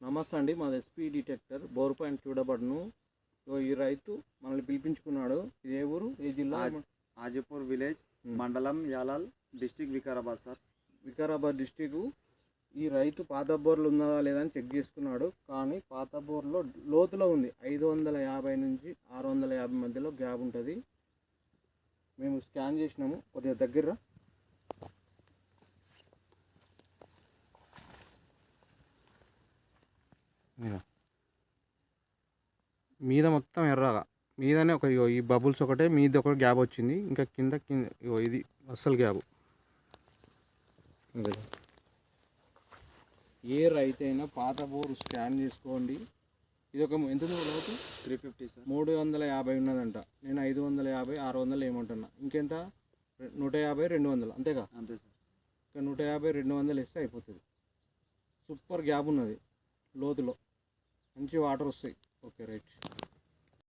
నమస్తే అండి, మాది ఎస్పీ డిటెక్టర్ బోర్ పాయింట్ చూడబడును. ఈ రైతు మనల్ని పిలిపించుకున్నాడు. ఇది ఏ ఊరు, ఏ జిల్లా? ఆజిపూర్ విలేజ్, మండలం Yalal, district Vikarabad sir. Vikarabad district. ఈ రైతు పాత బోర్లు ఉన్నదా లేదా అని చెక్ చేసుకున్నాడు. కానీ పాత బోర్లో లోతులో ఉంది. 550 నుంచి 650 మధ్యలో గ్యాప్ ఉంటుంది. మేము స్కాన్ చేసినాము. కొద్దిగా దగ్గర మీద మొత్తం ఎర్రగా మీదనే ఒక ఈ బబుల్స్ ఒకటే మీద ఒక గ్యాప్ వచ్చింది. ఇంకా కింద ఇది అస్సలు గ్యాప్. ఏ రైతు అయినా పాత బోర్ స్కాన్ చేసుకోండి. ఇది ఒక ఎంత లోతు? 350 సార్. 350 ఉన్నదంట. నేను 550, 600 ఏమంటున్నా. ఇంకెంత? 150, 200 అంతేగా? అంతే సార్. ఇంకా 150, 200 ఇస్తే అయిపోతుంది. సూపర్ గ్యాప్ ఉన్నది లోతులో. మంచి వాటర్ వస్తాయి. Okay, right.